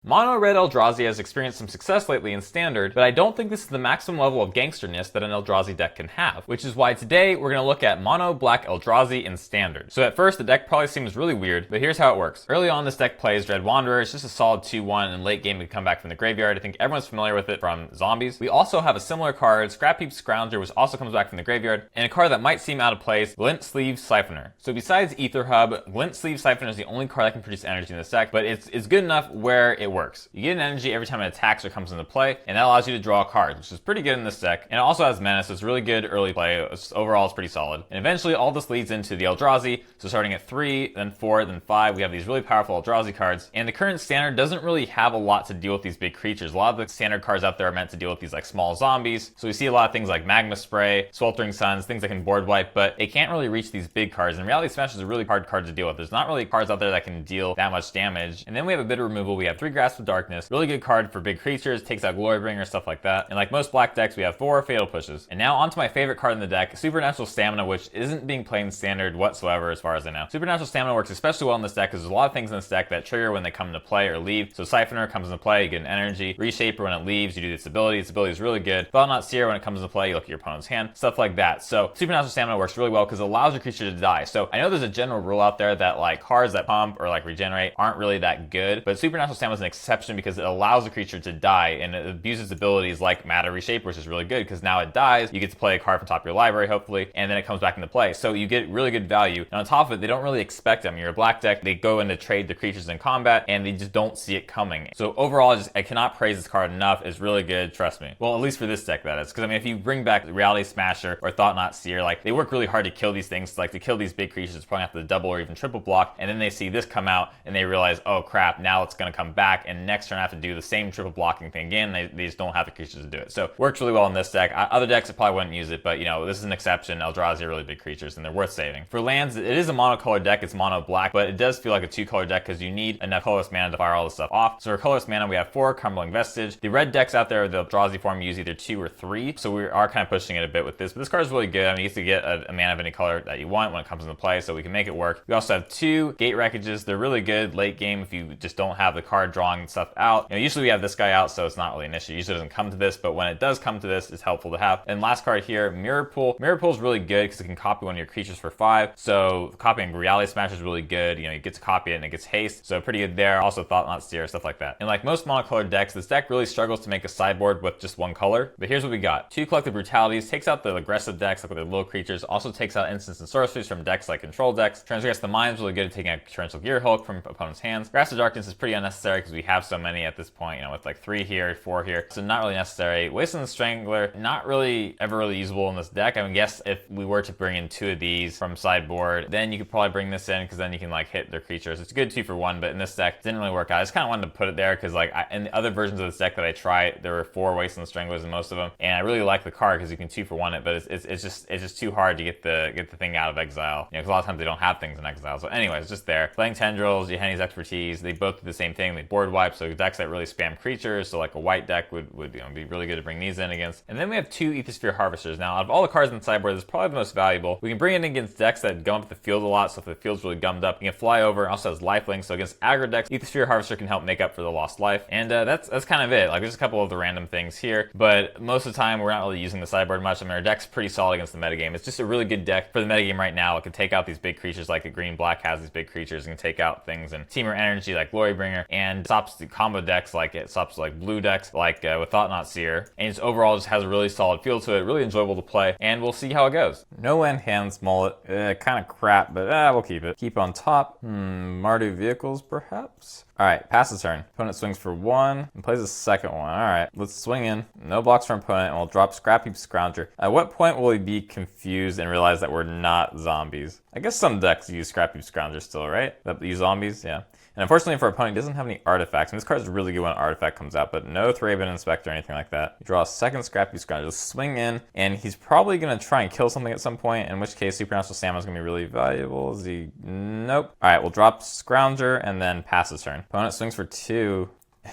Mono Red Eldrazi has experienced some success lately in Standard, but I don't think this is the maximum level of gangsterness that an Eldrazi deck can have, which is why today we're going to look at Mono Black Eldrazi in Standard. So at first the deck probably seems really weird, but here's how it works. Early on this deck plays Dread Wanderer. It's just a solid 2-1, and late game it can come back from the graveyard. I think everyone's familiar with it from Zombies. We also have a similar card, Scrapheap Scrounger, which also comes back from the graveyard, and a card that might seem out of place, Glint-Sleeve Siphoner. So besides Aether Hub, Glint-Sleeve Siphoner is the only card that can produce energy in this deck, but it's good enough where it works. You get an energy every time it attacks or comes into play, and that allows you to draw cards, which is pretty good in this deck. And it also has Menace, so it's really good early play. Overall, it's pretty solid. And eventually, all this leads into the Eldrazi. So starting at 3, then 4, then 5, we have these really powerful Eldrazi cards. And the current Standard doesn't really have a lot to deal with these big creatures. A lot of the Standard cards out there are meant to deal with these like small zombies. So we see a lot of things like Magma Spray, Sweltering Suns, things that can board wipe, but it can't really reach these big cards. And Reality Smash is a really hard card to deal with. There's not really cards out there that can deal that much damage. And then we have a bit of removal. We have 3 Grasp of Darkness, really good card for big creatures, takes out Glorybringer, stuff like that. And like most black decks, we have 4 Fatal Pushes. And now onto my favorite card in the deck, Supernatural Stamina, which isn't being played in Standard whatsoever as far as I know. Supernatural Stamina works especially well in this deck because there's a lot of things in this deck that trigger when they come into play or leave. So Siphoner comes into play, you get an energy. Reshaper, when it leaves, you do this ability. This ability is really good. Thought-Knot Seer, when it comes into play, you look at your opponent's hand, stuff like that. So Supernatural Stamina works really well because it allows your creature to die. So I know there's a general rule out there that like cards that pump or like regenerate aren't really that good, but Supernatural Stamina is an exception because it allows the creature to die and it abuses abilities like Matter Reshaper, which is really good because now it dies, you get to play a card from top of your library hopefully, and then it comes back into play. So you get really good value. And on top of it, they don't really expect them. You're a black deck, they go in to trade the creatures in combat and they just don't see it coming. So overall, I cannot praise this card enough. It's really good, trust me. Well, at least for this deck that is. Because I mean, if you bring back Reality Smasher or Thought-Knot Seer, like they work really hard to kill these things, like to kill these big creatures, it's probably have to double or even triple block, and then they see this come out and they realize, oh crap, now it's gonna come back, and next turn I have to do the same triple blocking thing again. They just don't have the creatures to do it. So works really well in this deck. Other decks I probably wouldn't use it, but you know, this is an exception. Eldrazi are really big creatures and they're worth saving. For lands, it is a monocolored deck, it's mono black, but it does feel like a 2-color deck because you need enough colorless mana to fire all this stuff off. So for colorless mana, we have 4 Crumbling Vestige. The red decks out there, the Eldrazi form, use either 2 or 3. So we are kind of pushing it a bit with this, but this card is really good. I mean, you get to get a mana of any color that you want when it comes into play, so we can make it work. We also have 2 Gate Wreckages. They're really good late game if you just don't have the card drawing stuff out. You know, usually we have this guy out, so it's not really an issue. Usually it doesn't come to this, but when it does come to this, it's helpful to have. And last card here, Mirrorpool. Mirrorpool is really good because it can copy one of your creatures for 5. So copying Reality Smash is really good. You know, you get to copy it and it gets haste, so pretty good there. Also Thought-Knot Seer, stuff like that. And like most monocolored decks, this deck really struggles to make a sideboard with just 1 color. But here's what we got. 2 Collective Brutalities, takes out the aggressive decks like with the little creatures, also takes out instants and sorceries from decks like control decks. Transgress the Mind is really good at taking out Torrential Gear Hulk from opponent's hands. Grasp of Darkness is pretty unnecessary because we have so many at this point, you know, with like 3 here, 4 here, so not really necessary. Wasteland Strangler, not really ever really usable in this deck. I mean, guess if we were to bring in 2 of these from sideboard, then you could probably bring this in because then you can like hit their creatures. It's a good 2 for 1, but in this deck, it didn't really work out. I just kind of wanted to put it there because like in the other versions of this deck that I tried, there were 4 Wasteland Stranglers in most of them, and I really like the card because you can 2 for 1 it, but it's just too hard to get the thing out of exile. You know, because a lot of times they don't have things in exile. So anyways, it's just there. Flaying Tendrils, Yahenni's Expertise, they both do the same thing. They board wipe, so decks that really spam creatures, so like a white deck would you know, be really good to bring these in against. And then we have 2 Aethersphere Harvesters. Now, out of all the cards in the sideboard, this is probably the most valuable. We can bring it in against decks that gum up the field a lot, so if the field's really gummed up, you can fly over. It also has lifelink, so against aggro decks, Aethersphere Harvester can help make up for the lost life. And that's kind of it. Like, there's a couple of the random things here, but most of the time, we're not really using the sideboard much. I mean, our deck's pretty solid against the metagame. It's just a really good deck for the metagame right now. It can take out these big creatures, like a green-black has these big creatures, and can take out things and Teamer Energy like Glorybringer, and stops the combo decks, like it stops like blue decks, like with Thought-Knot Seer, and it's overall just has a really solid feel to it, really enjoyable to play, and we'll see how it goes. No End Hands Mullet, kind of crap, but we'll keep it. Keep on top, Mardu Vehicles perhaps? Alright, pass the turn. Opponent swings for 1 and plays a second one. Alright, let's swing in. No blocks from opponent, and we'll drop Scrapheap Scrounger. At what point will he be confused and realize that we're not zombies? I guess some decks use Scrapheap Scrounger still, right? That use zombies? Yeah. And unfortunately for our opponent, he doesn't have any artifacts. And this card is really good when an artifact comes out, but no Thraben Inspector or anything like that. You draw a second Scrapheap Scrounger, just swing in, and he's probably going to try and kill something at some point, in which case Supernatural Stamina is going to be really valuable. Is he? Nope. Alright, we'll drop Scrounger and then pass his turn. Opponent swings for 2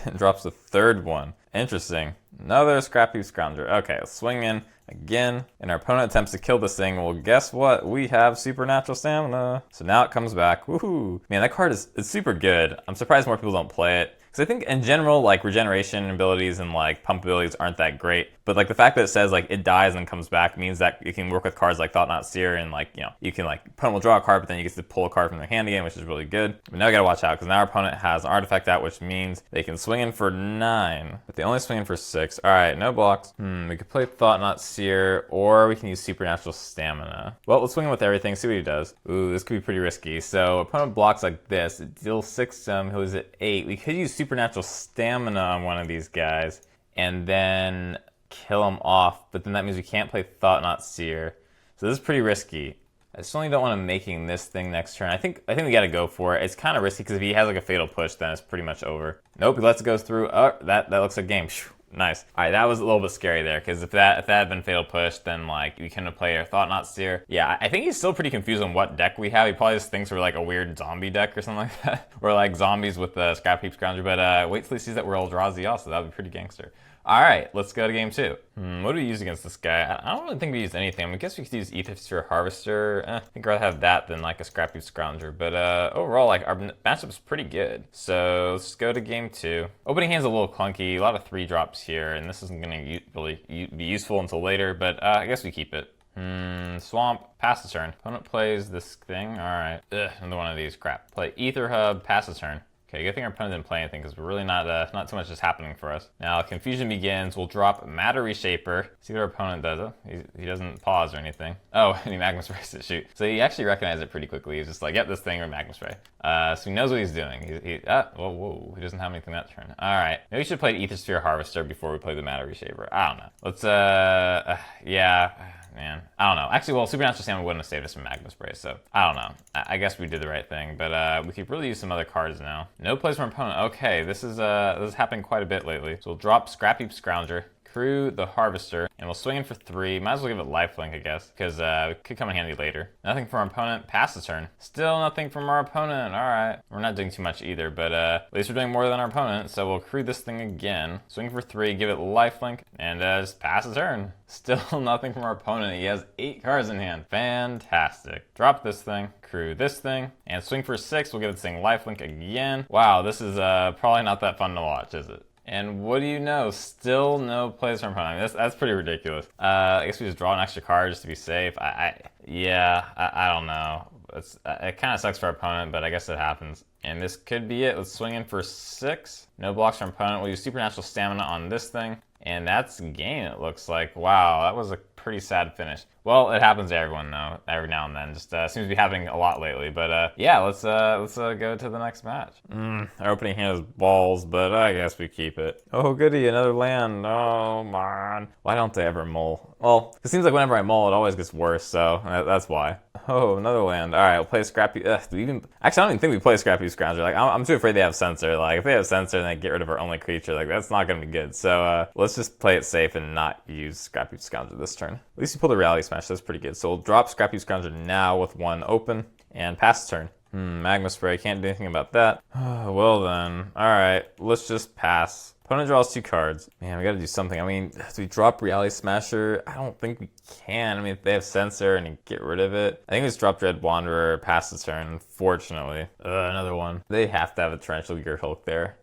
and drops the 3rd one. Interesting. Another Scrapheap Scrounger. Okay, let's swing in again, and our opponent attempts to kill this thing. Well, guess what? We have Supernatural Stamina. So now it comes back. Woohoo! Man, that card is super good. I'm surprised more people don't play it. Because I think in general, like regeneration abilities and like pump abilities aren't that great. But like the fact that it says like it dies and comes back means that you can work with cards like Thought-Knot Seer and like, you know, you can like opponent will draw a card, but then you get to pull a card from their hand again, which is really good. But now we gotta watch out because now our opponent has an artifact out, which means they can swing in for 9, but they only swing in for 6. All right, no blocks. We could play Thought-Knot Seer, or we can use Supernatural Stamina. Well, let's swing in with everything, see what he does. Ooh, this could be pretty risky. So opponent blocks like this, it deals 6 to him, he'll lose at 8. We could use Supernatural Stamina on one of these guys, and then kill him off, but then that means we can't play Thought-Knot Seer. So this is pretty risky. I certainly don't want him making this thing next turn. I think we gotta go for it. It's kind of risky because if he has like a fatal push, then it's pretty much over. Nope, he lets it go through. Oh, that looks like game. Nice. All right, that was a little bit scary there because if that had been fatal push, then like we couldn't have played our Thought-Knot Seer. Yeah, I think he's still pretty confused on what deck we have. He probably just thinks we're like a weird zombie deck or something like that. We're like zombies with the Scrapheap Scrounger. But wait till he sees that we're Eldrazi also. That would be pretty gangster. All right, let's go to game 2. What do we use against this guy? I don't really think we use anything. I guess we could use Aethersphere Harvester. I think I'd rather have that than like a Scrapheap Scrounger. But overall, like our matchup's pretty good. So let's go to game 2. Opening hand's a little clunky. A lot of 3-drops here, and this isn't going to really be useful until later. But I guess we keep it. Swamp, pass the turn. Opponent plays this thing. All right. Another one of these. Crap. Play Aether Hub, pass the turn. Okay, good thing our opponent didn't play anything because we're really not too much is happening for us. Now, confusion begins. We'll drop Matter Reshaper. See what our opponent does. He doesn't pause or anything. Oh, and he Magma Sprays it, shoot. So he actually recognized it pretty quickly. He's just like, yep, this thing or Magma Spray. So he knows what he's doing. Whoa, he doesn't have anything that turn. All right, maybe we should play Aethersphere Harvester before we play the Matter Reshaper. I don't know. Let's, yeah. Man, I don't know. Actually, well, Supernatural Stamina wouldn't have saved us from Magma Spray, so I don't know. I guess we did the right thing, but we could really use some other cards now. No plays from our opponent. Okay, this is happening quite a bit lately. So we'll drop Scrapheap Scrounger, crew the Harvester, and we'll swing in for 3. Might as well give it lifelink, I guess, because it could come in handy later. Nothing from our opponent. Pass the turn. Still nothing from our opponent. All right. We're not doing too much either, but at least we're doing more than our opponent, so we'll crew this thing again. Swing for 3, give it lifelink, and just pass the turn. Still nothing from our opponent. He has 8 cards in hand. Fantastic. Drop this thing, crew this thing, and swing for 6. We'll give this thing lifelink again. Wow, this is probably not that fun to watch, is it? And what do you know? Still no plays from opponent. I mean, that's pretty ridiculous. I guess we just draw an extra card just to be safe. I don't know. It kind of sucks for our opponent, but I guess it happens. And this could be it. Let's swing in for 6. No blocks from opponent. We'll use Supernatural Stamina on this thing. And that's game, it looks like. Wow, that was a pretty sad finish. Well, it happens to everyone, though, every now and then. Just seems to be happening a lot lately. But yeah, let's go to the next match. Our opening hand is balls, but I guess we keep it. Oh, goody, another land. Oh, man. Why don't they ever mull? Well, it seems like whenever I mull, it always gets worse, so that's why. Oh, another land. All right, we'll play Scrappy. Actually, I don't even think we play Scrapheap Scrounger. Like, I'm too afraid they have Censor. Like, if they have Censor and they get rid of our only creature, like, that's not going to be good. So let's just play it safe and not use Scrapheap Scrounger this turn. At least you pulled a Reality Smash. That's pretty good. So we'll drop Scrapheap Scrounger now with 1 open and pass the turn. Magma Spray. Can't do anything about that. Well then. All right, let's just pass. Opponent draws 2 cards. Man, we gotta do something. I mean, do we drop Reality Smasher? I don't think we can. I mean, if they have Censor and you get rid of it. I think we just drop Dread Wanderer, pass the turn, unfortunately. Another one. They have to have a Torrential Gear Hulk there.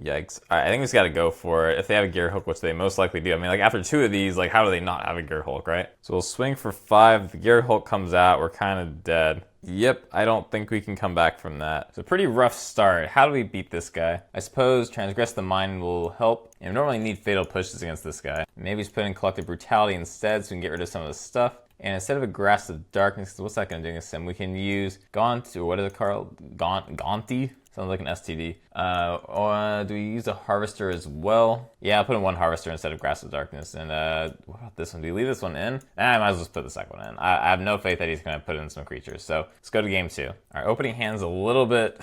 Yikes. All right, I think we just got to go for it. If they have a Gear Hulk, which they most likely do. I mean, like, after 2 of these, like, how do they not have a Gear Hulk, right? So we'll swing for 5. If the Gear Hulk comes out, we're kind of dead. Yep, I don't think we can come back from that. It's a pretty rough start. How do we beat this guy? I suppose Transgress the Mind will help. And we don't really need fatal pushes against this guy. Maybe he's put in Collective Brutality instead so we can get rid of some of the stuff. And instead of a Grasp of Darkness, what's that going to do against him? We can use Gonti, or what is it called? Gonti? Sounds like an STD. Or do we use a Harvester as well? Yeah, I'll put in 1 Harvester instead of Grasp of Darkness. And what about this one? Do you leave this one in? I might as well just put the second one in. I have no faith that he's going to put in some creatures. So let's go to game 2. Our opening hand's a little bit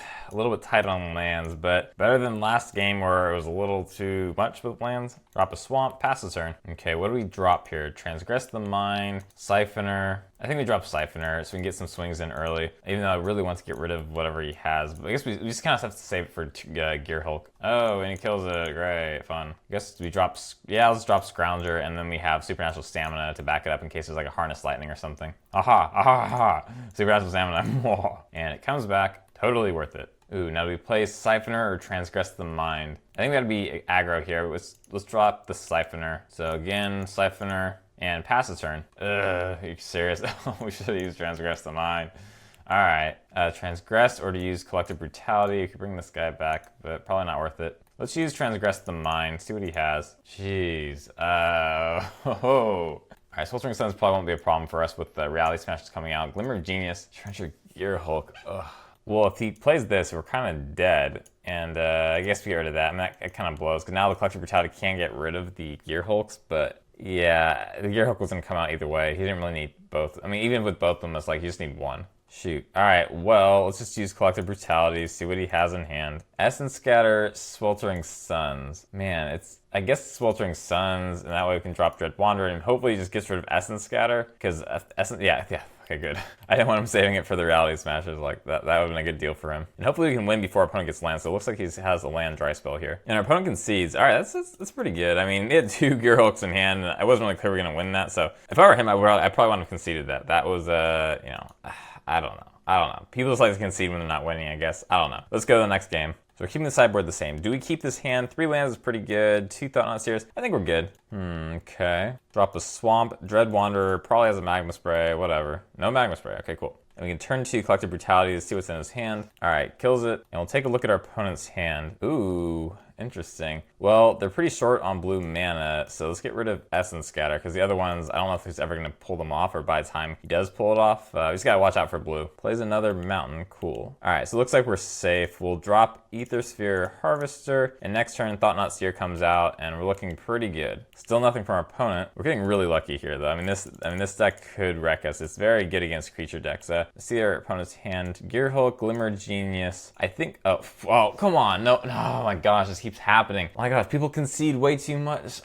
tight on lands, but better than last game where it was a little too much with lands. Drop a Swamp, pass the turn. Okay, what do we drop here? Transgress the Mind, Siphoner. I think we drop Siphoner so we can get some swings in early, even though I really want to get rid of whatever he has. But I guess we just kind of have to save it for Gear Hulk. Oh, and he kills it. Great, fun. I guess we drop, yeah, let's drop Scrounger, and then we have Supernatural Stamina to back it up in case there's like a Harness Lightning or something. Aha, aha, aha. Supernatural Stamina. And it comes back. Totally worth it. Ooh, now do we play Siphoner or Transgress the Mind? I think we gotta be aggro here. Let's drop the Siphoner. So again, Siphoner and pass the turn. Ugh, are you serious? We should have used Transgress the Mind. Alright, Transgress or to use Collective Brutality. You could bring this guy back, but probably not worth it. Let's use Transgress the Mind, see what he has. Jeez, Alright, Sweltering Suns probably won't be a problem for us with the Reality Smashes coming out. Glimmer of Genius, Trencher Gear Hulk, ugh. Well, if he plays this, we're kind of dead, and I guess we get rid of that, and that kind of blows, because now the Collective Brutality can get rid of the Gear Hulks, but yeah, the Gear Hulk was going to come out either way. He didn't really need both. I mean, even with both of them, it's like you just need one. Shoot. Alright, well, let's just use Collective Brutality, see what he has in hand. Essence Scatter, Sweltering Suns. Man, it's, I guess Sweltering Suns, and that way we can drop Dread Wanderer, and hopefully he just gets rid of Essence Scatter, because Essence, yeah, okay, good. I didn't want him saving it for the Reality Smashers, like that would have been a good deal for him. And hopefully we can win before our opponent gets land, so it looks like he has a land dry spell here. And our opponent concedes. Alright, that's pretty good. I mean, he had 2 Gear Hulks in hand, and I wasn't really clear we were going to win that, so if I were him, I probably wouldn't have conceded that. That was, you know, I don't know. People just like to concede when they're not winning, I guess. I don't know. Let's go to the next game. So we're keeping the sideboard the same. Do we keep this hand? 3 lands is pretty good. 2 Thought-Knot Seers. I think we're good. Okay. Drop a Swamp. Dread Wanderer. Probably has a Magma Spray. Whatever. No Magma Spray. Okay, cool. And we can turn to Collective Brutality to see what's in his hand. Alright, kills it. And we'll take a look at our opponent's hand. Ooh. Interesting. Well, they're pretty short on blue mana, so let's get rid of Essence Scatter, because the other ones, I don't know if he's ever going to pull them off, or by the time he does pull it off, we just got to watch out for blue. Plays another mountain. Cool. Alright, so it looks like we're safe. We'll drop Aethersphere Harvester, and next turn Thought-Knot Seer comes out, and we're looking pretty good. Still nothing from our opponent. We're getting really lucky here, though. I mean, this deck could wreck us. It's very good against creature decks. Let's see our opponent's hand. Gear Hulk, Glimmer Genius. I think, oh, come on. No, oh my gosh, this keeps happening. Oh my gosh, people concede way too much.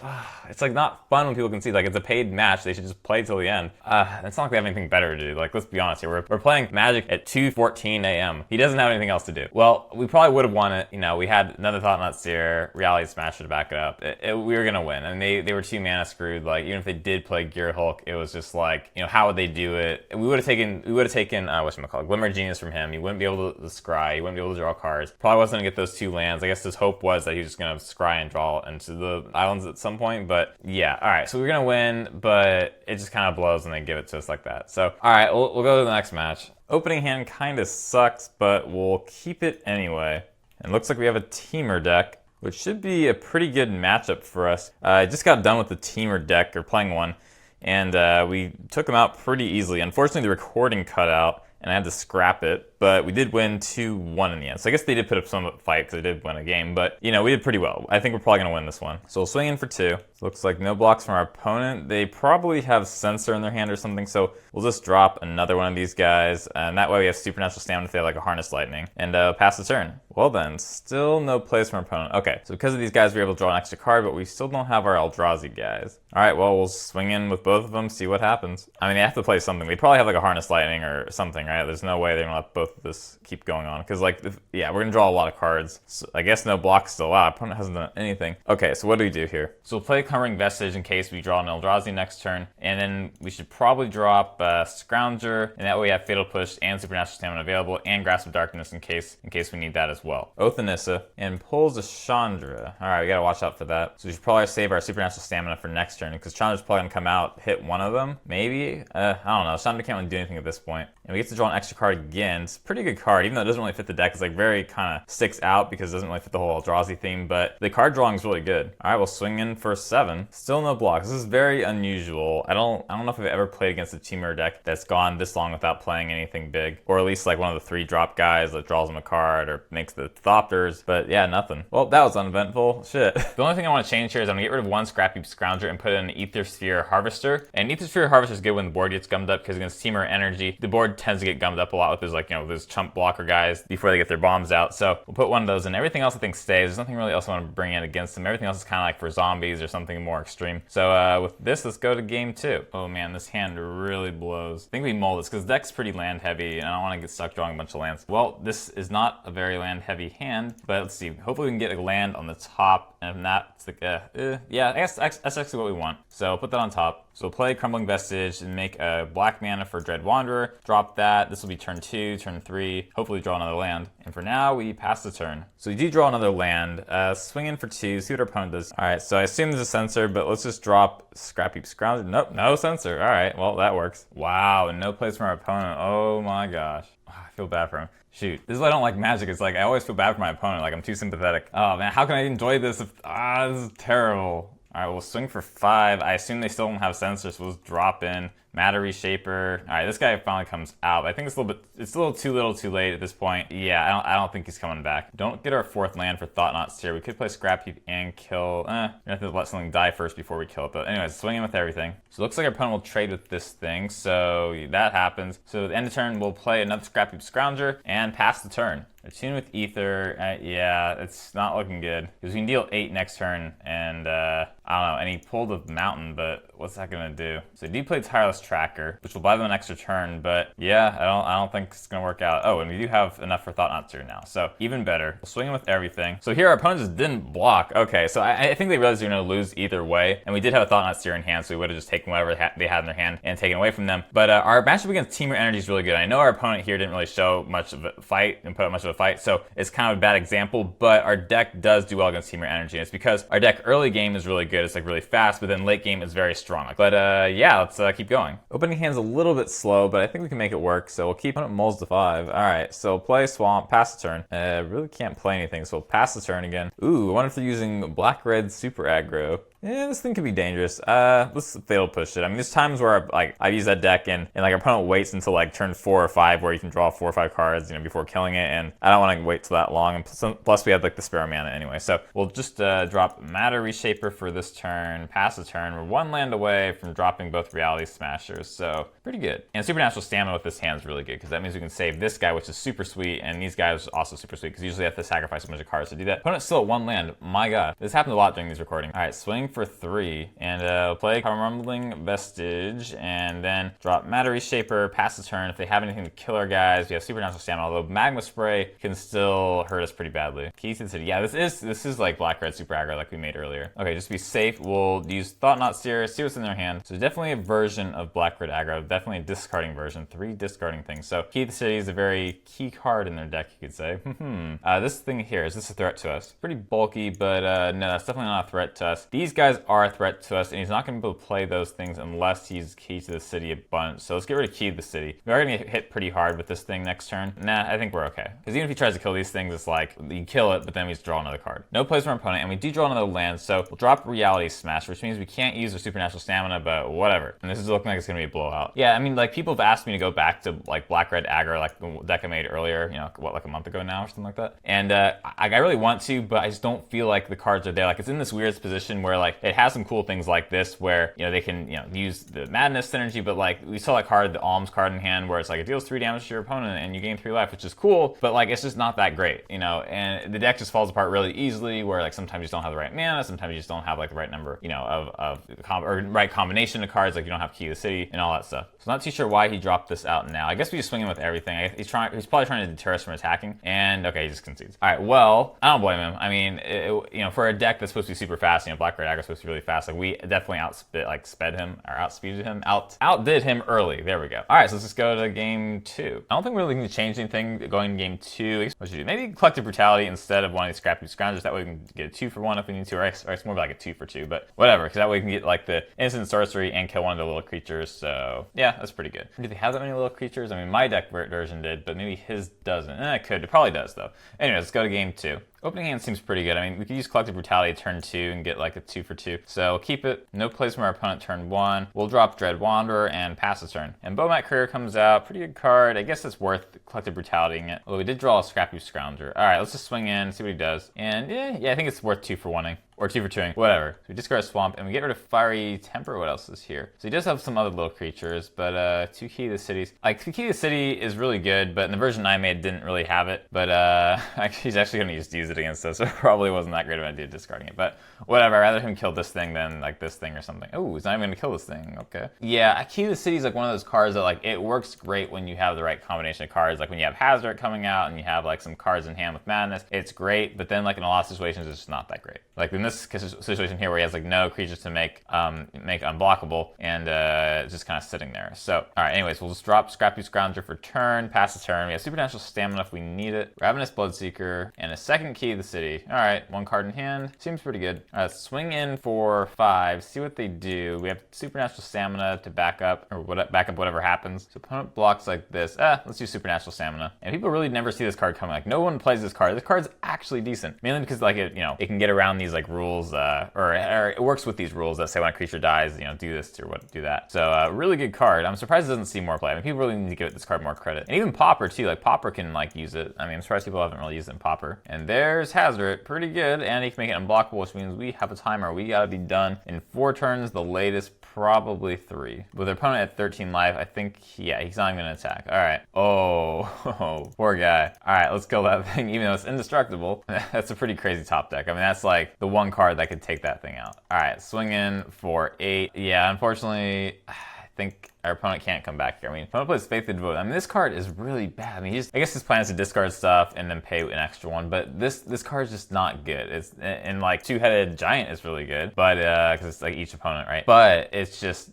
It's like not fun when people concede. Like, it's a paid match. They should just play till the end. It's not like they have anything better to do. Like, let's be honest here. We're playing Magic at 2:14 a.m. He doesn't have anything else to do. Well, we probably would have won it. You know, we had another Thought-Knot Seer, Reality Smasher to back it up. We were gonna win, and they were 2 mana screwed. Like, even if they did play Gear Hulk, it was just like, you know, how would they do it? We would have taken whatchamacallit, Glimmer Genius from him. He wouldn't be able to scry. He wouldn't be able to draw cards. Probably wasn't gonna get those 2 lands. I guess his hope was that he was just gonna scry and draw into the islands at some point. But yeah, all right. So we're gonna win, but it just kind of blows when they give it to us like that. So all right, we'll go to the next match. Opening hand kind of sucks, but we'll keep it anyway. And it looks like we have a Teamer deck, which should be a pretty good matchup for us. I just got done with the Teamer deck, or playing one, and we took them out pretty easily. Unfortunately, the recording cut out, and I had to scrap it, but we did win 2-1 in the end. So I guess they did put up some fight, because they did win a game, but, you know, we did pretty well. I think we're probably going to win this one. So we'll swing in for 2. So looks like no blocks from our opponent. They probably have Censor in their hand or something, so we'll just drop another one of these guys, and that way we have Supernatural Stamina if they have like a Harness Lightning, and pass the turn. Well then, still no plays from our opponent. Okay, so because of these guys, we're able to draw an extra card, but we still don't have our Eldrazi guys. Alright, well, we'll swing in with both of them, see what happens. I mean, they have to play something. They probably have like a Harness Lightning or something, right? There's no way they're gonna let both of this keep going on, because like, yeah, we're gonna draw a lot of cards. So I guess no blocks still out. Our opponent hasn't done anything. Okay, so what do we do here? So we'll play Crumbling Vestige in case we draw an Eldrazi next turn, and then we should probably drop Scrounger, and that way we have Fatal Push and Supernatural Stamina available, and Grasp of Darkness in case we need that as well. Oath Anissa, and pulls a Chandra. Alright, we gotta watch out for that. So we should probably save our Supernatural Stamina for next turn, because Chandra's probably gonna come out, hit one of them, maybe? I don't know. Chandra can't really do anything at this point. And we get to draw an extra card again. It's a pretty good card, even though it doesn't really fit the deck. It's like very kind of sticks out because it doesn't really fit the whole Eldrazi theme, but the card drawing is really good. Alright, we'll swing in for 7. Still no blocks. This is very unusual. I don't know if I've ever played against a Teamer deck that's gone this long without playing anything big, or at least like one of the 3 drop guys that draws them a card or makes the Thopters, but yeah, nothing. Well, that was uneventful. Shit. The only thing I want to change here is I'm gonna get rid of 1 Scrapheap Scrounger and put in an Aethersphere Harvester. And Aethersphere Harvester is good when the board gets gummed up, because against Teamer energy, the board tends to get gummed up a lot with those, like, you know, those chump blocker guys before they get their bombs out. So we'll put one of those in. Everything else I think stays. There's nothing really else I want to bring in against them. Everything else is kind of like for zombies or something more extreme. So with this, let's go to game 2. Oh man, this hand really blows. I think we mull this because the deck's pretty land heavy and I don't want to get stuck drawing a bunch of lands. Well, this is not a very land heavy hand, but let's see. Hopefully we can get a land on the top, and if not, it's like, yeah, I guess that's actually what we want. So put that on top. So we'll play Crumbling Vestige and make a black mana for Dread Wanderer. Drop that. This will be turn 2. Turn turn 3, hopefully draw another land. And for now, we pass the turn. So we do draw another land, swing in for 2, see what our opponent does. All right, so I assume there's a censor, but let's just drop Scrapheap Scrounger. Nope, no censor. All right, well, that works. Wow, and no plays from our opponent. Oh my gosh. I feel bad for him. Shoot. This is why I don't like Magic. It's like, I always feel bad for my opponent. Like, I'm too sympathetic. Oh man, how can I enjoy this if, this is terrible. All right, we'll swing for 5. I assume they still don't have censors, so we'll just drop in. Matter Reshaper. All right, this guy finally comes out. I think it's a little too little too late at this point. Yeah, I don't think he's coming back. Don't get our 4th land for Thought-Knot Seer. We could play Scrapheap and kill. We have to let something die first before we kill it. But anyways, swing in with everything. So it looks like our opponent will trade with this thing. So that happens. So at the end of turn, we'll play another Scrapheap Scrounger and pass the turn. Attune with Aether, yeah, it's not looking good. Because we can deal 8 next turn, and I don't know, and he pulled a mountain, but what's that gonna do? So he played Tireless Tracker, which will buy them an extra turn, but yeah, I don't think it's gonna work out. Oh, and we do have enough for Thought-Knot Seer now, so even better. We'll swing in with everything. So here our opponent just didn't block. Okay, so I think they realized they were gonna lose either way, and we did have a Thought-Knot Seer in hand, so we would have just taken whatever they had in their hand and taken away from them. But our matchup against Temur Energy is really good. I know our opponent here didn't really show much of a fight and put up much of a fight, so it's kind of a bad example, but our deck does do well against Temur Energy. And it's because our deck early game is really good, it's like really fast, but then late game is very strong. But yeah, let's keep going. Opening hand's a little bit slow, but I think we can make it work, so we'll keep on mulls to 5. All right, so play Swamp, pass the turn. Really can't play anything, so we'll pass the turn again. Ooh, I wonder if they're using black-red super aggro. Yeah, this thing could be dangerous. Let's fail push it. I mean, there's times where I use that deck and like our opponent waits until like turn 4 or 5 where you can draw 4 or 5 cards, you know, before killing it, and I don't want to wait till that long. And plus we have like the spare mana anyway, so we'll just drop Matter Reshaper for this turn, pass the turn. We're 1 land away from dropping both Reality Smashers, so pretty good. And Supernatural Stamina with this hand is really good because that means we can save this guy, which is super sweet, and these guys are also super sweet because usually you have to sacrifice a bunch of cards to do that. Opponent's still at 1 land. My God, this happens a lot during these recordings. All right, swing for 3, and play Crumbling Vestige, and then drop Matter Reshaper, pass the turn. If they have anything to kill our guys, we have Supernatural Stamina, although Magma Spray can still hurt us pretty badly. Keys to the City. Yeah, this is like black-red super aggro like we made earlier. Okay, just to be safe, we'll use Thought-Knot Seer, see what's in their hand. So definitely a version of black-red aggro, definitely a discarding version, 3 discarding things. So Key to the City is a very key card in their deck, you could say. This thing here, is this a threat to us? Pretty bulky, but no, that's definitely not a threat to us. These guys are a threat to us, and he's not going to be able to play those things unless he's Key to the City a bunch. So let's get rid of Key to the City. We are going to get hit pretty hard with this thing next turn. Nah, I think we're okay. Because even if he tries to kill these things, it's like, you kill it, but then we just draw another card. No plays from our opponent, and we do draw another land, so we'll drop Reality Smash, which means we can't use our Supernatural Stamina, but whatever. And this is looking like it's going to be a blowout. Yeah, I mean, like, people have asked me to go back to, like, black-red aggro, like the deck I made earlier, you know, what, like a month ago now or something like that. And I really want to, but I just don't feel like the cards are there. Like, it's in this weird position where, like, it has some cool things like this where, you know, they can, you know, use the Madness synergy, but, like, we saw that card, the Alms card in hand, where it's like, it deals 3 damage to your opponent and you gain 3 life, which is cool, but, like, it's just not that great, you know, and the deck just falls apart really easily where, like, sometimes you just don't have the right mana, sometimes you just don't have, like, the right number, you know, or right combination of cards, like, you don't have Key to the City and all that stuff. So I'm not too sure why he dropped this out now. I guess we just swing him with everything. He's probably trying to deter us from attacking, and okay, he just concedes. All right, well, I don't blame him. I mean, you know, for a deck that's supposed to be super fast, you know, black-red aggro is supposed to be really fast, like, we definitely outdid him early. There we go. All right, so let's just go to game 2. I don't think we're really going to change anything going to game 2. What should we do? Maybe Collective Brutality instead of one of these Scrapheap Scroungers. That way we can get a 2 for 1 if we need to, or it's more like a 2 for 2, but whatever, because that way we can get like the instant sorcery and kill one of the little creatures. So yeah, that's pretty good. Do they have that many little creatures? I mean, my deck version did, but maybe his doesn't. It could. It probably does though. Anyway, let's go to game 2. Opening hand seems pretty good. I mean, we could use Collective Brutality turn 2 and get like a 2 for 2. So we'll keep it. No plays from our opponent turn 1. We'll drop Dread Wanderer and pass the turn. And Bowmat Courier comes out. Pretty good card. I guess it's worth Collective Brutalitying it. Although we did draw a Scrapheap Scrounger. All right, let's just swing in, see what he does. And yeah, I think it's worth 2 for 1ing. Or 2 for 2ing, whatever. So we discard a Swamp, and we get rid of Fiery Temper. What else is here? So he does have some other little creatures, but 2 Key to the Cities. Like, 2 Key to the City is really good, but in the version I made, didn't really have it. But he's actually going to use it against us, so it probably wasn't that great of an idea discarding it. But whatever, I'd rather him kill this thing than like this thing or something. Oh, he's not even gonna kill this thing. Okay. Yeah, Key to the City is like one of those cards that like it works great when you have the right combination of cards. Like when you have Hazard coming out and you have like some cards in hand with Madness, it's great. But then like in a lot of situations, it's just not that great. Like in this situation here where he has like no creatures to make unblockable and it's just kind of sitting there. So all right, anyways, we'll just drop Scrapheap Scrounger for turn, pass the turn. We have Supernatural Stamina if we need it, Ravenous Bloodseeker, and a second Key to the City. All right, one card in hand. Seems pretty good. All right, let's swing in for 5, see what they do. We have Supernatural Stamina to back up, or back up whatever happens. So opponent blocks like this. Let's use Supernatural Stamina. And people really never see this card coming. Like no one plays this card. This card's actually decent. Mainly because like it can get around these like rules, or it works with these rules that say when a creature dies, do this or do that. So really good card. I'm surprised it doesn't see more play. I mean, people really need to give this card more credit. And even Pauper too. Like Pauper can like use it. I mean, I'm surprised people haven't really used it in Pauper. And there's Hazard, pretty good, and he can make it unblockable, which means we have a timer. We gotta be done in 4 turns, the latest probably 3. With our opponent at 13 life, I think, yeah, he's not even gonna attack. All right. Oh, poor guy. All right, let's kill that thing, even though it's indestructible. That's a pretty crazy top deck. I mean, that's like the one card that could take that thing out. All right, swing in for 8. Yeah, unfortunately, I think our opponent can't come back here. I mean, opponent plays Faith to Devote. I mean, this card is really bad. I mean, I guess his plan is to discard stuff and then pay an extra one, but this card is just not good. It's, and like Two-Headed Giant is really good, but because it's like each opponent, right? But it's just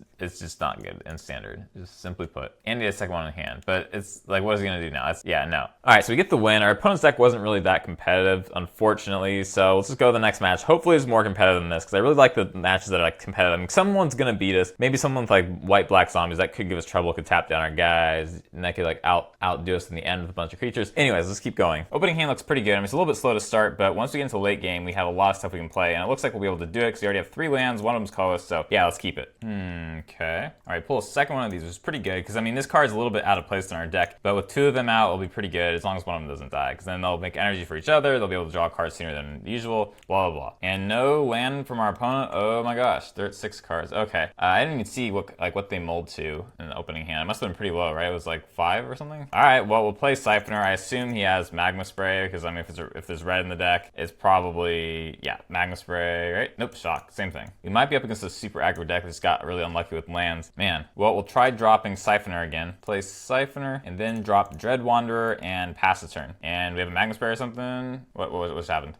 not good in Standard, just simply put. And he has a second one in hand, but it's like, what is he gonna do now? Yeah, no. All right, so we get the win. Our opponent's deck wasn't really that competitive, unfortunately, so let's just go to the next match. Hopefully it's more competitive than this, because I really like the matches that are like competitive. I mean, someone's gonna beat us. Maybe someone with like white-black zombies that could give us trouble, could tap down our guys, and that could like outdo us in the end with a bunch of creatures. Anyways, let's keep going. Opening hand looks pretty good. I mean, it's a little bit slow to start, but once we get into the late game, we have a lot of stuff we can play, and it looks like we'll be able to do it, because we already have 3 lands, one of them's colorless, so yeah, let's keep it. Okay. All right, pull a second one of these, which is pretty good, because I mean, this card's a little bit out of place in our deck, but with 2 of them out, it'll be pretty good, as long as one of them doesn't die, because then they'll make energy for each other, they'll be able to draw cards sooner than usual, blah, blah, blah. And no land from our opponent. Oh my gosh, they're at 6 cards. Okay. I didn't even see what they mold to in the opening hand. It must have been pretty low, right? It was like 5 or something? All right, well, we'll play Siphoner. I assume he has Magma Spray, because I mean, if there's red in the deck, it's probably, yeah, Magma Spray, right? Nope, Shock, same thing. We might be up against a super aggro deck that just got really unlucky with lands. Man, well, we'll try dropping Siphoner again. Play Siphoner, and then drop Dread Wanderer and pass the turn. And we have a Magma Spray or something? What's happened?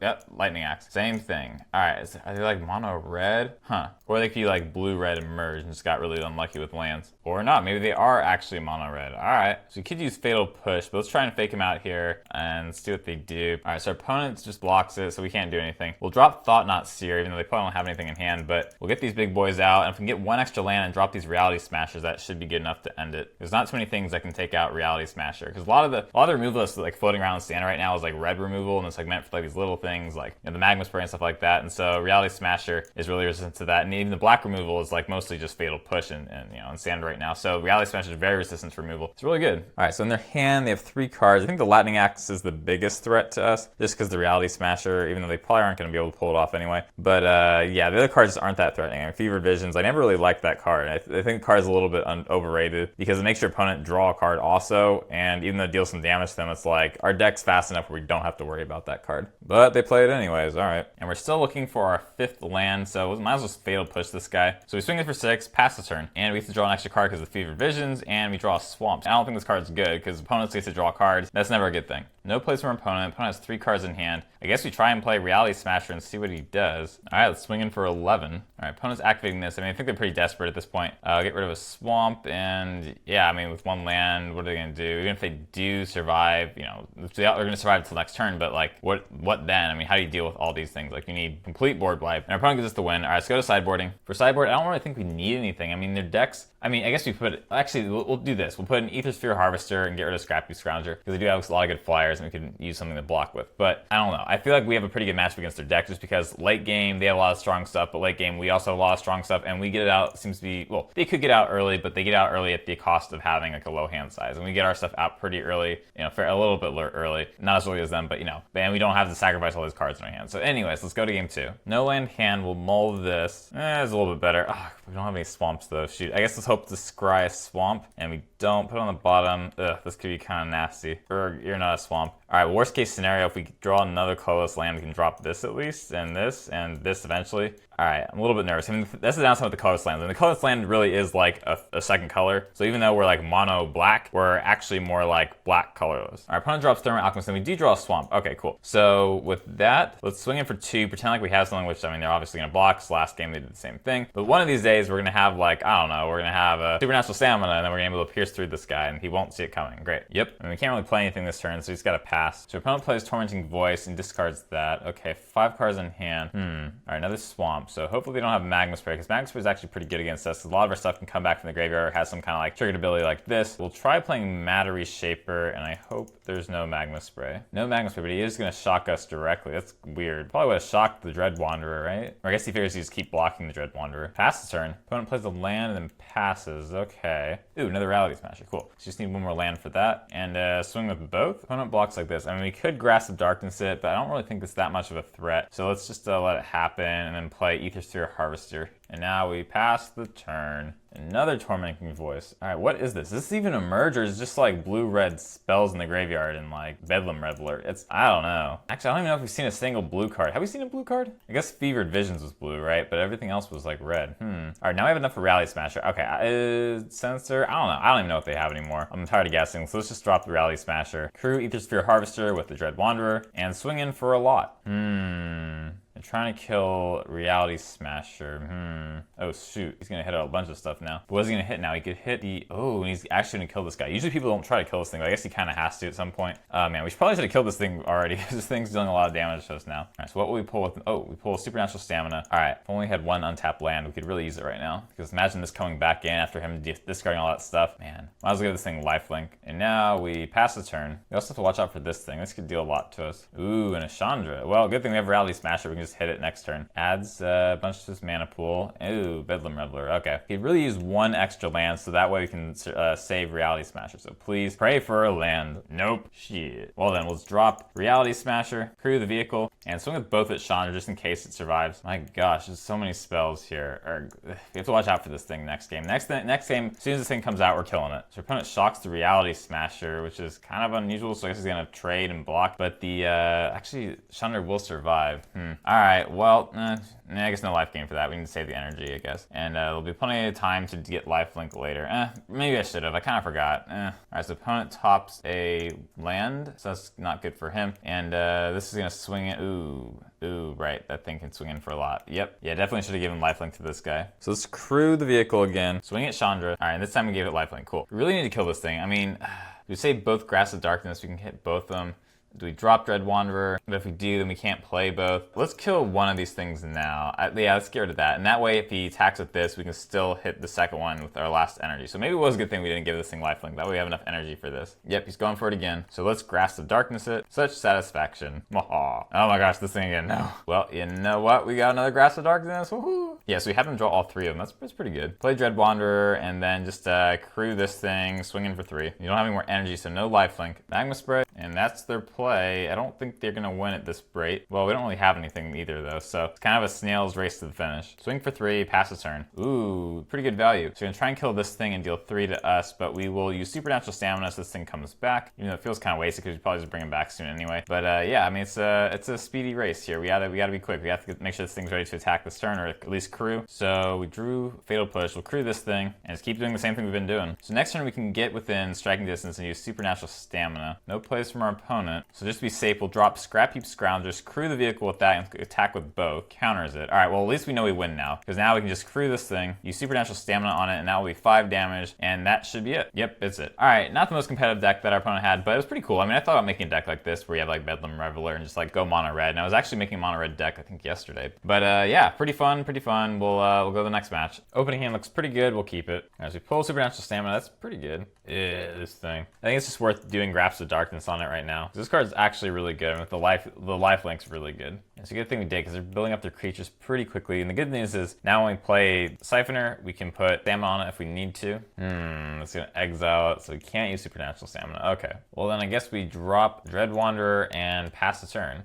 Yeah, Lightning Axe. Same thing. All right, are they like mono red? Huh. Or they could be like blue red and merge and just got really unlucky with lands. Or not, maybe they are actually mono red. All right, so we could use Fatal Push, but let's try and fake him out here and see what they do. All right, so our opponent just blocks it, so we can't do anything. We'll drop Thought-Knot Seer, even though they probably don't have anything in hand, but we'll get these big boys out, and if we can get 1 extra land and drop these Reality Smashers, that should be good enough to end it. There's not too many things that can take out Reality Smasher, because a lot of the removal that's like floating around in Standard right now is like red removal, and it's like meant for like these little things like the Magma Spray and stuff like that, and so Reality Smasher is really resistant to that, and even the black removal is like mostly just Fatal Push and in Standard right now, so Reality Smasher is very resistant to removal. It's really good. All right, so in their hand they have 3 cards. I think the Lightning Axe is the biggest threat to us, just because the Reality Smasher, even though they probably aren't going to be able to pull it off anyway. But yeah, the other cards aren't that threatening. I mean, Fevered Visions, I never really liked that card. I think the card's a little bit overrated because it makes your opponent draw a card also, and even though it deals some damage to them, it's like our deck's fast enough where we don't have to worry about that card. But they play it anyways. All right, and we're still looking for our 5th land, so we might as well just Fatal Push this guy. So we swing it for 6, pass the turn, and we have to draw an extra card because of Fevered Visions, and we draw a Swamp. I don't think this card's good because opponents get to draw cards. That's never a good thing. No place from our opponent. Opponent has 3 cards in hand. I guess we try and play Reality Smasher and see what he does. All right, let's swing in for 11. All right, opponent's activating this. I mean, I think they're pretty desperate at this point. Get rid of a Swamp, and yeah, I mean, with 1 land, what are they gonna do? Even if they do survive, they're gonna survive until next turn, but like, what then? I mean, how do you deal with all these things? Like, you need complete board wipe, and our opponent gives us the win. All right, let's go to sideboarding. For sideboard, I don't really think we need anything. I mean, their decks, I mean, I guess we'll do this. We'll put an Aethersphere Harvester and get rid of Scrapheap Scrounger, because they do have a lot of good flyers, and we can use something to block with. But I don't know. I feel like we have a pretty good matchup against their deck, just because late game, they have a lot of strong stuff, but late game, we also have a lot of strong stuff, and we get it out, seems to be, well, they could get out early, but they get out early at the cost of having like a low hand size. And we get our stuff out pretty early, a little bit early. Not as early as them, but and we don't have to sacrifice all these cards in our hand. So anyways, let's go to game 2. No land hand, we'll mold this. It's a little bit better. We don't have any swamps though. Shoot, I guess let's hope to scry a swamp, and we don't. Put it on the bottom. This could be kind of nasty. Or you're not a swamp. Alright, worst case scenario, if we draw another colorless land, we can drop this at least, and this eventually. Alright, I'm a little bit nervous. I mean, that's the downside with the colorless lands. And the colorless land really is like a second color. So even though we're like mono black, we're actually more like black colorless. Our opponent drops Thermal Alchemist, and we do draw a swamp. Okay, cool. So with that, let's swing in for 2, pretend like we have something, which I mean, they're obviously gonna block. So last game they did the same thing. But one of these days, we're gonna have like, I don't know, we're gonna have a Supernatural Stamina, and then we're gonna be able to pierce through this guy, and he won't see it coming. Great. Yep. And we can't really play anything this turn, so he's gotta pass. So our opponent plays Tormenting Voice and discards that. Okay, 5 cards in hand. Alright, another swamp. So hopefully they don't have Magma Spray, because Magma Spray is actually pretty good against us. A lot of our stuff can come back from the graveyard, or has some kind of like triggered ability like this. We'll try playing Matter Reshaper, and I hope there's no Magma Spray. No Magma Spray, but he is going to shock us directly. That's weird. Probably would have shocked the Dread Wanderer, right? Or I guess he figures he just keep blocking the Dread Wanderer. Pass the turn. Opponent plays a land and then passes. Okay. Ooh, another Reality Smasher. Cool. So just need one more land for that. And swing with both. Opponent blocks like this. I mean, we could Grasp of Darkness it, but I don't really think it's that much of a threat. So let's just let it happen and then play Aethersphere Harvester. And now we pass the turn. Another Tormenting Voice. Alright, what is this? Is this even a merge, or is it just like blue-red spells in the graveyard and like Bedlam Reveler? I don't know. Actually, I don't even know if we've seen a single blue card. Have we seen a blue card? I guess Fevered Visions was blue, right? But everything else was like red. Alright, now we have enough for Rally Smasher. Okay, Sensor. I don't know. I don't even know what they have anymore. I'm tired of guessing, so let's just drop the Rally Smasher. Crew Aethersphere Harvester with the Dread Wanderer, and swing in for a lot. I'm trying to kill Reality Smasher. Oh shoot, he's gonna hit a bunch of stuff now. But what is he gonna hit now? He could hit the, and he's actually gonna kill this guy. Usually people don't try to kill this thing, but I guess he kind of has to at some point. Man, we probably should have killed this thing already. This thing's dealing a lot of damage to us now. Alright, so what will we pull with, we pull Supernatural Stamina. Alright, if only had one untapped land, we could really use it right now. Because imagine this coming back in after him discarding all that stuff. Man, might as well give this thing lifelink. And now we pass the turn. We also have to watch out for this thing. This could deal a lot to us. Ooh, and a Chandra. Well, good thing we have Reality Smasher. We can just hit it next turn. Adds a bunch to his mana pool. Ooh, Bedlam Reveler. Okay. He could really use one extra land, so that way we can save Reality Smasher. So please pray for a land. Nope. Shit. Well then, let's drop Reality Smasher, crew the vehicle, and swing with both at Chandra just in case it survives. My gosh, there's so many spells here. We have to watch out for this thing next game. Next game, as soon as this thing comes out, we're killing it. So our opponent shocks the Reality Smasher, which is kind of unusual, so I guess he's gonna trade and block, but the, actually, Chandra will survive. Alright, well, I guess no life gain for that. We need to save the energy, I guess. And there'll be plenty of time to get lifelink later. Maybe I should have. I kind of forgot. Alright, so opponent tops a land, so that's not good for him. And this is going to swing it. Ooh, right. That thing can swing in for a lot. Yep. Yeah, definitely should have given lifelink to this guy. So let's crew the vehicle again. Swing at Chandra. Alright, this time we gave it lifelink. Cool. We really need to kill this thing. I mean, we save both Grasp of Darkness. We can hit both of them. Do we drop Dread Wanderer? But if we do, then we can't play both. Let's kill one of these things now. Yeah, let's get rid of that. And that way, if he attacks with this, we can still hit the second one with our last energy. So maybe it was a good thing we didn't give this thing lifelink. That way we have enough energy for this. Yep, he's going for it again. So let's Grasp of Darkness it. Such satisfaction. Oh my gosh, this thing again. No. Well, you know what? We got another Grasp of Darkness. Woohoo! Yeah, so we have him draw all 3 of them. That's pretty good. Play Dread Wanderer, and then just crew this thing, swing in for 3. You don't have any more energy, so no lifelink. Magma Spray, and that's their play. I don't think they're going to win at this rate. Well, we don't really have anything either, though, so it's kind of a snail's race to the finish. Swing for 3, pass the turn. Ooh, pretty good value. So we're going to try and kill this thing and deal 3 to us, but we will use Supernatural Stamina so this thing comes back. Even though it feels kind of wasted because we probably just bring him back soon anyway. But yeah, I mean, it's a speedy race here. We gotta be quick. We have to make sure this thing's ready to attack this turn, or at least crew. So we drew Fatal Push. We'll crew this thing and just keep doing the same thing we've been doing. So next turn we can get within striking distance and use Supernatural Stamina. No plays from our opponent. So just to be safe, we'll drop Scrapheap Scrounger, crew the vehicle with that, and attack with both. Counters it. Alright, well at least we know we win now. Because now we can just crew this thing, use Supernatural Stamina on it, and that will be 5 damage, and that should be it. Yep, it's it. Alright, not the most competitive deck that our opponent had, but it was pretty cool. I mean, I thought about making a deck like this where you have like Bedlam Reveler and just like go mono red. And I was actually making a mono red deck, I think yesterday. But yeah, pretty fun. We'll go to the next match. Opening hand looks pretty good. We'll keep it. As we pull Supernatural Stamina, that's pretty good. This thing. I think it's just worth doing Grasp of Darkness on it right now. This card is actually really good, and with the life link's really good. It's a good thing we did because they're building up their creatures pretty quickly. And the good news is now when we play Siphoner, we can put Stamina on it if we need to. It's gonna exile it, so we can't use Supernatural Stamina. Okay. Well then I guess we drop Dread Wanderer and pass the turn.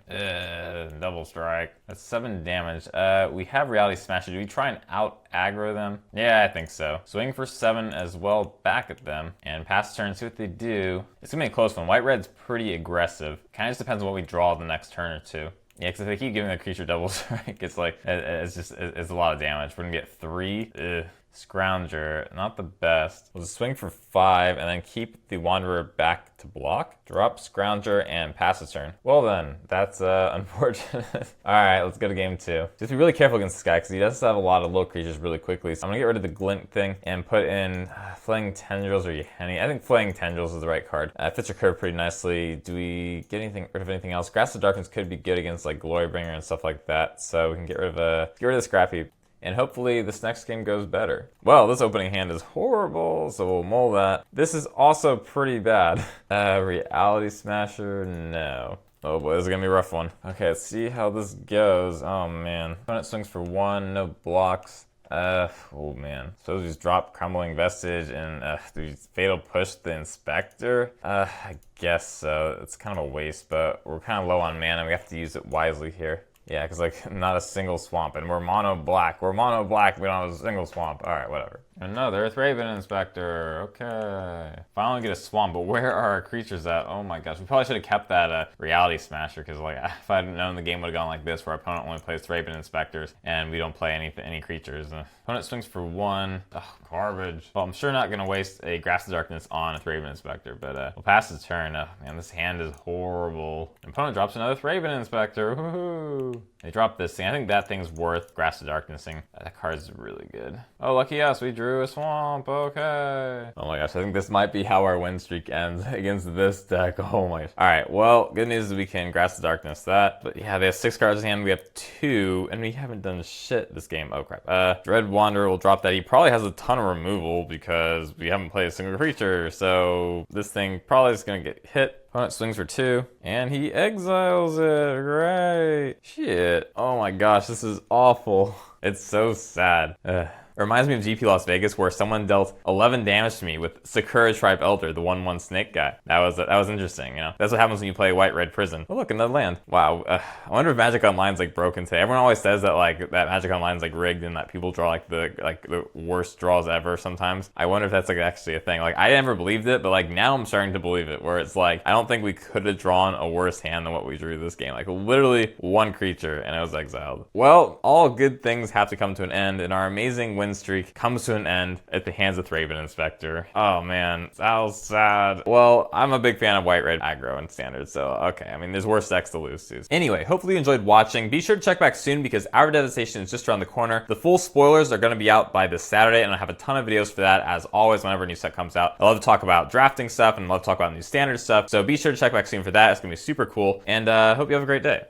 Double strike. That's 7 damage. We have Reality Smasher. Do we try and out aggro them? Yeah, I think so. Swing for 7 as well back at them, and pass turn, see what they do. It's gonna be a close one. White-red's pretty aggressive. Kinda just depends on what we draw the next turn or two. Yeah, because if they keep giving the creature doubles, right, it's like, it's a lot of damage. We're gonna get 3. Ugh. Scrounger, not the best. We'll just swing for 5 and then keep the Wanderer back to block. Drop Scrounger and pass a turn. Well then, that's unfortunate. Alright, let's go to game 2. Just be really careful against this guy because he does have a lot of little creatures really quickly. So I'm gonna get rid of the Glint thing and put in Flaying Tendrils or Yahenni. I think Flaying Tendrils is the right card. Fits our curve pretty nicely. Do we get rid of anything else? Grasp of Darkness could be good against like Glorybringer and stuff like that. So we can get rid of the Scrapheap. And hopefully this next game goes better. Well, this opening hand is horrible, so we'll mull that. This is also pretty bad. Reality Smasher, no. Oh boy, this is gonna be a rough one. Okay, let's see how this goes. Oh man. Opponent swings for 1, no blocks. Oh man. So just drop Crumbling Vestige and do Fatal Push the Inspector? I guess so. It's kind of a waste, but we're kind of low on mana. We have to use it wisely here. Yeah, because like not a single swamp, and we're mono black. We're mono black, we don't have a single swamp. All right, whatever. Another Earthraven Inspector, okay. Finally get a swamp, but where are our creatures at? Oh my gosh, we probably should have kept that Reality Smasher, because like if I had known the game would have gone like this, where our opponent only plays Raven Inspectors, and we don't play any creatures. Opponent swings for 1, oh, garbage. Well, I'm sure not gonna waste a Grasp of Darkness on a Thraven Inspector, but we'll pass the turn. Oh man, this hand is horrible. Opponent drops another Thraven Inspector, woohoo! They dropped this thing. I think that thing's worth Grasp of Darknessing. That card's really good. Oh, lucky us, we drew a swamp, okay. Oh my gosh, I think this might be how our win streak ends against this deck. Oh my gosh. All right, well, good news is we can Grasp of Darkness that. But yeah, they have 6 cards in hand, we have 2, and we haven't done shit this game. Oh crap. Dread Wanderer will drop that. He probably has a ton of removal because we haven't played a single creature, so this thing probably is gonna get hit. Opponent swings for 2, and he exiles it. Great. Shit. Oh my gosh, this is awful. It's so sad. It reminds me of GP Las Vegas, where someone dealt 11 damage to me with Sakura Tribe Elder, the 1/1 snake guy. That was interesting, you know? That's what happens when you play White-Red Prison. Oh look, another land. Wow, I wonder if Magic Online's like broken today. Everyone always says that like that Magic Online's like rigged and that people draw like the worst draws ever sometimes. I wonder if that's like actually a thing. Like I never believed it, but like now I'm starting to believe it, where it's like I don't think we could have drawn a worse hand than what we drew this game. Like literally 1 creature and it was exiled. Well, all good things have to come to an end, and our amazing win streak comes to an end at the hands of Thraven Inspector. Oh man, that was sad. Well, I'm a big fan of White-Red aggro and Standard, so okay. I mean, there's worse decks to lose to. Anyway, hopefully you enjoyed watching. Be sure to check back soon because Our Devastation is just around the corner. The full spoilers are going to be out by this Saturday, and I have a ton of videos for that, as always, whenever a new set comes out. I love to talk about drafting stuff and love to talk about new Standard stuff, so be sure to check back soon for that. It's going to be super cool, and hope you have a great day.